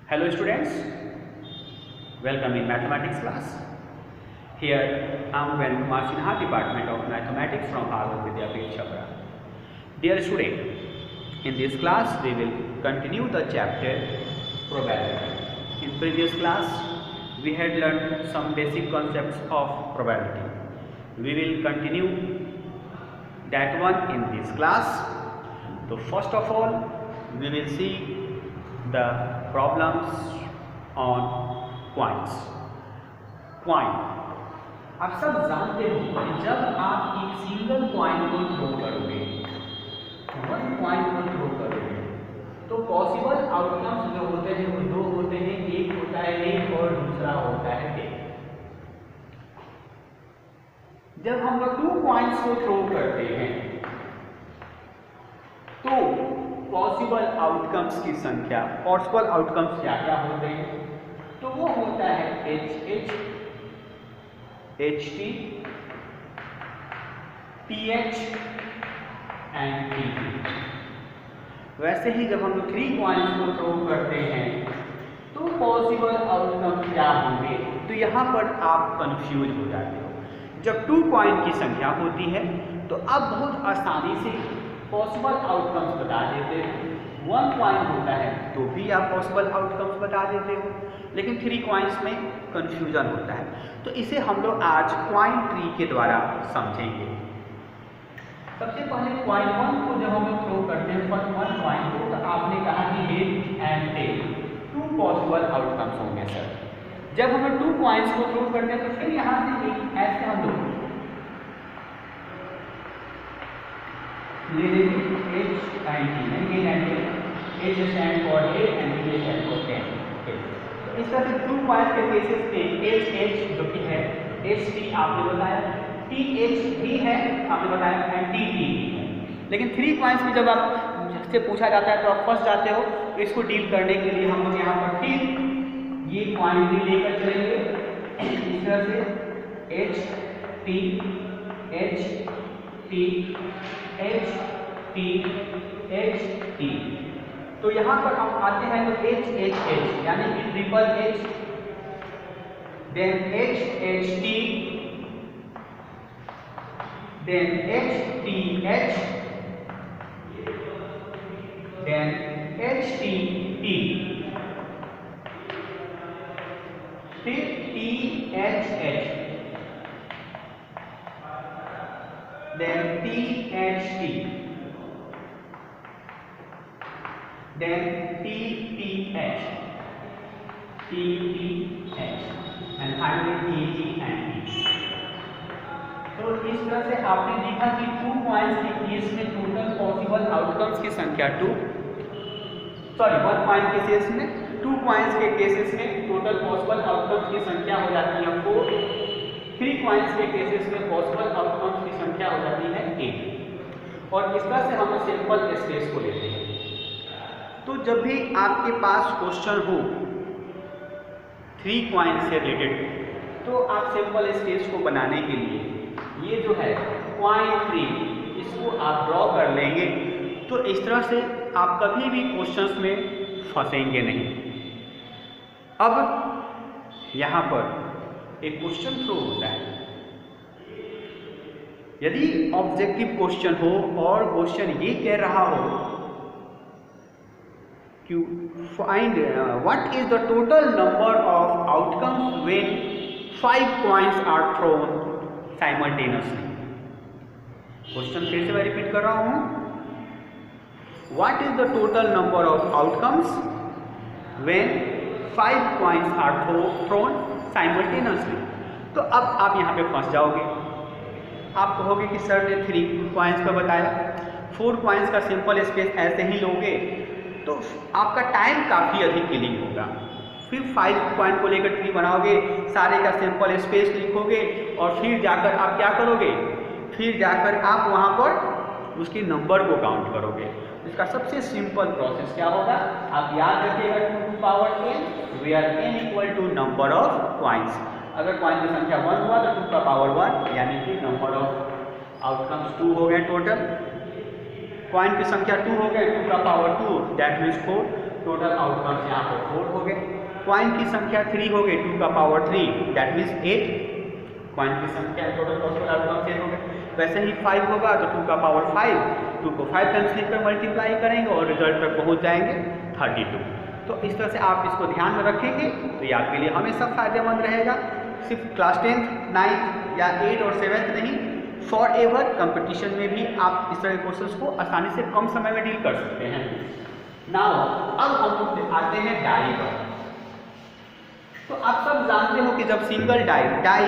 Hello students, welcome in mathematics class. Here I am Ven Kumar Sinha, Department of Mathematics from Harvard Vidyapeeth Chhapra. Dear student, in this class we will continue the chapter probability. In previous class we had learned some basic concepts of probability. We will continue that one in this class. So first of all we will see the problems on coins. Coin, आप सब जानते हो कि जब आप एक single coin को throw करोगे, वन कॉइन को थ्रो करोगे, तो पॉसिबल आउटकम्स जो होते हैं वो दो होते हैं, एक होता है एक और दूसरा होता है एक। जब हम लोग टू कॉइन्स को थ्रो करते हैं तो पॉसिबल आउटकम्स की संख्या, पॉसिबल आउटकम्स क्या क्या होते हैं, तो वो होता है HH, HT, TH and TT। वैसे ही जब हम लोग थ्री कॉइन्स को थ्रो करते हैं तो पॉसिबल आउटकम्स क्या होंगे, तो यहाँ पर आप कंफ्यूज हो जाते हो। जब टू कॉइन की संख्या होती है तो आप बहुत आसानी से पॉसिबल आउटकम्स बता देते हो। वन कॉइन होता है तो भी आप पॉसिबल आउटकम्स बता देते हो, लेकिन थ्री कॉइन्स में कंफ्यूजन होता है। तो इसे हम लोग आज कॉइन ट्री के द्वारा समझेंगे। सबसे पहले कॉइन वन को जब हम लोग थ्रो करते हैं, वन कॉइन को, तो आपने कहा कि head and tail two possible outcomes होंगे सर। जब हम लोग टू कॉइन्स को थ्रो करते हैं तो फिर यहाँ से एक ऐसे हम लोग ले लेंगे H and T, H stand for head and T stand for tail. इस तरह से टू कॉइन्स के केसेस में HH जो कि है, HT आपने बताया, TH भी है आपने बताया, एंड TT है। लेकिन थ्री कॉइन्स में जब आप से पूछा जाता है तो आप फंस जाते हो। तो इसको डील करने के लिए हम लोग यहाँ पर फिर ये कॉइन भी लेकर चलेंगे। इस तरह से HT, HT, HT, HT। तो यहाँ पर हम आते हैं तो HHH यानी कि triple H, then HHT, then HTH, then HTT, फिर THH, then THT, then TTH, TTH, and finally TT and T। तो इस तरह से आपने देखा कि टू कॉइन्स के केस में टोटल पॉसिबल आउटकम्स की संख्या वन कॉइन के केस में, टू कॉइन्स के केसेस में टोटल पॉसिबल आउटकम्स की संख्या हो जाती है 4, थ्री कॉइन्स के केसेस में पॉसिबल आउटकम्स की संख्या हो जाती है 8। और इस तरह से हम सिंपल स्पेस को लेते हैं। तो जब भी आपके पास क्वेश्चन हो थ्री कॉइन से रिलेटेड, तो आप सिंपल स्पेस को बनाने के लिए ये जो है कॉइन ट्री, इसको आप ड्रॉ कर लेंगे। तो इस तरह से आप कभी भी क्वेश्चंस में फंसेंगे नहीं। अब यहाँ पर एक क्वेश्चन थ्रो होता है। यदि ऑब्जेक्टिव क्वेश्चन हो और क्वेश्चन ये कह रहा हो कि find what is the total number of outcomes when 5 coins are thrown simultaneously. Question फिर से मैं रिपीट कर रहा हूँ, what is the total number of outcomes when 5 coins are thrown simultaneously. तो अब आप यहाँ पे फंस जाओगे। आप कहोगे कि सर ने 3 कॉइन्स का बताया, 4 कॉइन्स का सिंपल स्पेस ऐसे ही लोगे तो आपका टाइम काफ़ी अधिक किलिंग होगा। फिर 5 कॉइन को लेकर ट्री बनाओगे, सारे का सिंपल स्पेस लिखोगे और फिर जाकर आप क्या करोगे, फिर जाकर आप वहाँ पर उसके नंबर को काउंट करोगे। इसका सबसे सिंपल प्रोसेस क्या होगा, आप याद रखिएगा 2 to power n, where n equal to number of coins. अगर कॉइन की संख्या 1 हुआ तो 2 का पावर 1 यानी कि नंबर ऑफ आउटकम्स 2 हो गए टोटल। पॉइंट की संख्या 2 हो गए, 2 का power 2 that means 4, total outcomes यहाँ पर 4 हो गए। पॉइंट की संख्या 3 हो गई, 2 का पावर 3 दैट मीन्स 8, पॉइंट की संख्या टोटल पॉसिबल आउटकम्स 8 हो गए। वैसे ही 5 होगा तो 2 का पावर 5, 2 को 5 टाइम्स लिखकर मल्टीप्लाई करेंगे और रिजल्ट तक पहुँच जाएंगे 32। तो इस तरह से आप इसको ध्यान में रखेंगे तो ये आपके लिए हमेशा फायदेमंद रहेगा। सिर्फ क्लास 10th, 9th या 8 और 7th नहीं, फॉर एवर कंपटीशन में भी आप इस तरह के क्वेश्चंस को आसानी से कम समय में डील कर सकते हैं। नाउ अब हम लोग आते हैं डाई पर। तो आप सब जानते हो कि जब सिंगल डाई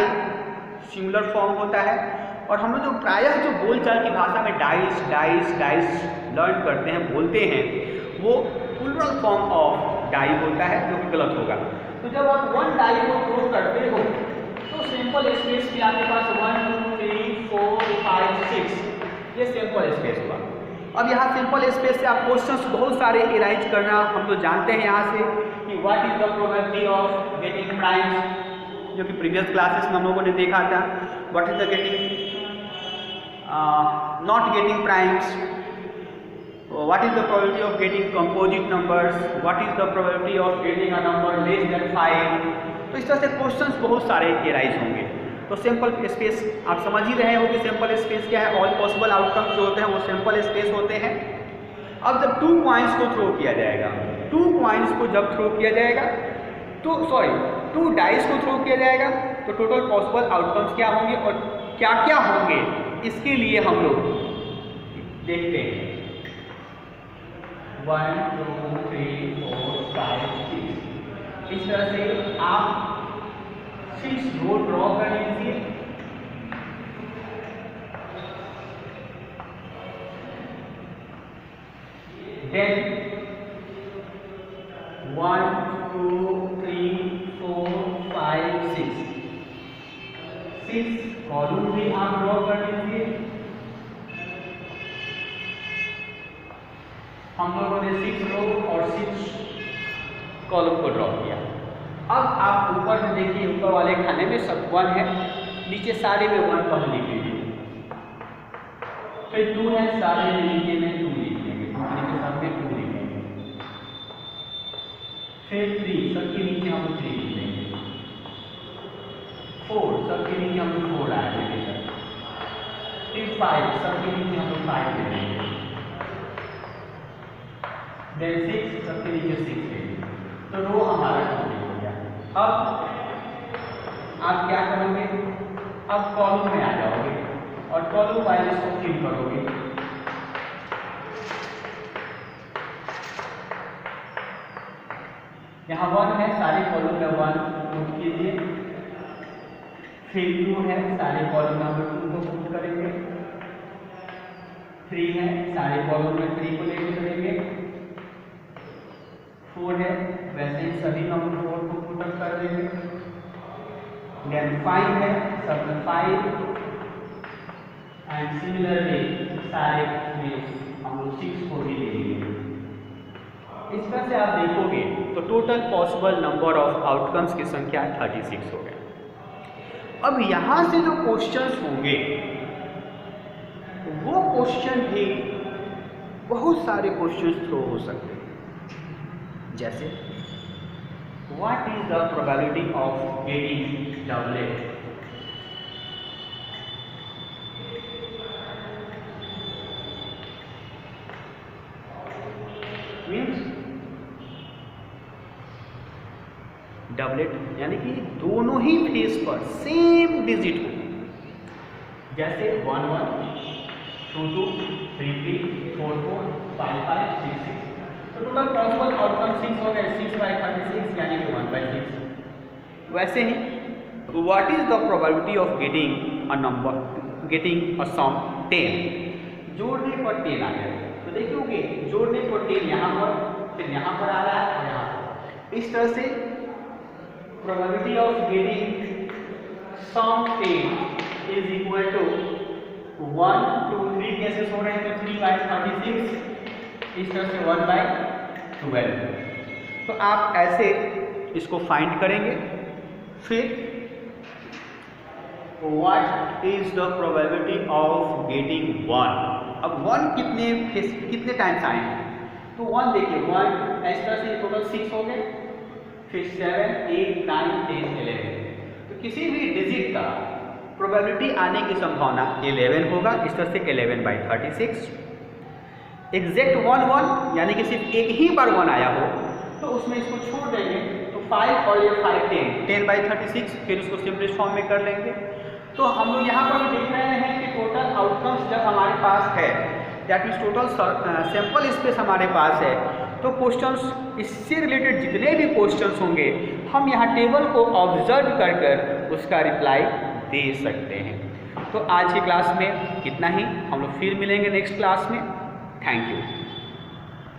सिंगुलर फॉर्म होता है और हम लोग जो प्रायः जो बोलचाल की भाषा में डाइस डाइस डाइस लर्न करते हैं, बोलते हैं, वो प्लूरल फॉर्म ऑफ डाई होता है, जो कि गलत होगा। तो जब आप वन डाई को थ्रो करते हो तो सिंपल स्पेस भी आपके पास 1 2 3 4 5 6 ये सिंपल स्पेस हुआ। अब यहाँ सिंपल स्पेस से आप क्वेश्चंस बहुत सारे एराइज करना हम तो जानते हैं यहाँ से कि what is the probability of getting primes, जो कि प्रीवियस क्लासेस में हम लोगों ने देखा था। What is the getting not getting primes, what is the probability of getting composite numbers, what is the probability of getting a number less than 5। तो इस तरह से क्वेश्चंस बहुत सारे एराइज होंगे। तो सिंपल स्पेस आप समझ ही रहे हो कि सिंपल स्पेस क्या है, ऑल पॉसिबल आउटकम्स जो होते हैं वो सिंपल स्पेस होते हैं। अब जब 2 कॉइन्स को थ्रो किया जाएगा, 2 कॉइन्स को जब थ्रो किया जाएगा तो 2 डाइस को थ्रो किया जाएगा तो टोटल पॉसिबल आउटकम्स क्या होंगे और क्या क्या होंगे, इसके लिए हम लोग देखते हैं। 1 2 3 4 5 6 इस तरह से आप 6 रो ड्रॉ कर लीजिए। देन 1 2 3 4 5 6 कॉलम भी आप ड्रॉ कर लीजिए। हम लोगों ने 6 रो और 6 कॉलम को ड्रॉ किया। अब आप ऊपर में देखिए, ऊपर वाले खाने में सब 1 है, नीचे सारे में 1 पहले लिख लीजिए। फिर 2 है, सारे में नीचे में 2 लिख लेंगे, नीचे सब में 2 लिखेंगे। फिर 3 सबके नीचे हम 3 लिख लेंगे। 4 सबके नीचे हम 4 ऐड करेंगे। फिर 5 सबके नीचे हम 5 ले लेंगे। देन 6 सबके नीचे 6 लेंगे। तो रो हमारा कंप्लीट हो गया। अब आप क्या करोगे, अब कॉलम में आ जाओगे और कॉलम वाइज इसको फिल करोगे। यहाँ 1 है, सारे कॉलम में 1 पुट कीजिए। फिर 2 है, सारे कॉलम नंबर 2 को पुट करेंगे। 3 है, सारे कॉलम में 3 को लेकर चलेंगे। 4 है, वैसे ही सभी नंबर 4 को पुट अप कर देंगे। देन 5 है, सब में 5 एंड सिमिलरली सारे में हम लोग 6 को भी ले लेंगे। इस तरह से आप देखोगे तो total possible number of outcomes की संख्या 36 हो गए। अब यहाँ से जो क्वेश्चंस होंगे वो क्वेश्चन भी बहुत सारे क्वेश्चंस थ्रो हो सकते हैं, जैसे what is the probability of getting doublet, means doublet यानी कि दोनों ही फेस पर सेम डिजिट हो, जैसे 1 1 2 2 3 3 4 4 5 5 6 6। तो टोटल पॉसिबल आउटकम 6 हो गए, 6/36 यानी कि 1/6। वैसे ही what is the probability of getting a number, getting a sum 10, जोड़ने पर 10 आ गया। तो देखोगे जोड़ने पर 10 यहाँ पर, फिर यहाँ पर आ रहा है और यहाँ पर। इस तरह से probability of getting sum 10 is equal to 1 2 3 cases हो रहे हैं तो 3/36, इस तरह से 1/12। तो आप ऐसे इसको फाइंड करेंगे। फिर what is the probability of getting 1, अब 1 कितने टाइम्स आए हैं, तो 1 देखिए 1 इस तरह से टोटल 6 हो गए, फिर 7 8 9 10 11, तो किसी भी डिजिट का प्रोबेबिलिटी आने की संभावना 11 होगा। इस तरह से 11/36। एग्जैक्ट 1 1 यानी कि सिर्फ एक ही बार 1 आया हो तो उसमें इसको छोड़ देंगे, तो 5 और ये 5 10/36, फिर उसको सिंपलेस्ट फॉर्म में कर लेंगे। तो हम लोग यहाँ पर देख रहे हैं कि टोटल आउटकम्स जब हमारे पास है, that means total sample space हमारे पास है, तो क्वेश्चंस इससे रिलेटेड जितने भी क्वेश्चंस होंगे हम यहाँ टेबल को ऑब्जर्व कर कर उसका रिप्लाई दे सकते हैं। तो आज की क्लास में इतना ही, हम लोग फिर मिलेंगे नेक्स्ट क्लास में। Thank you.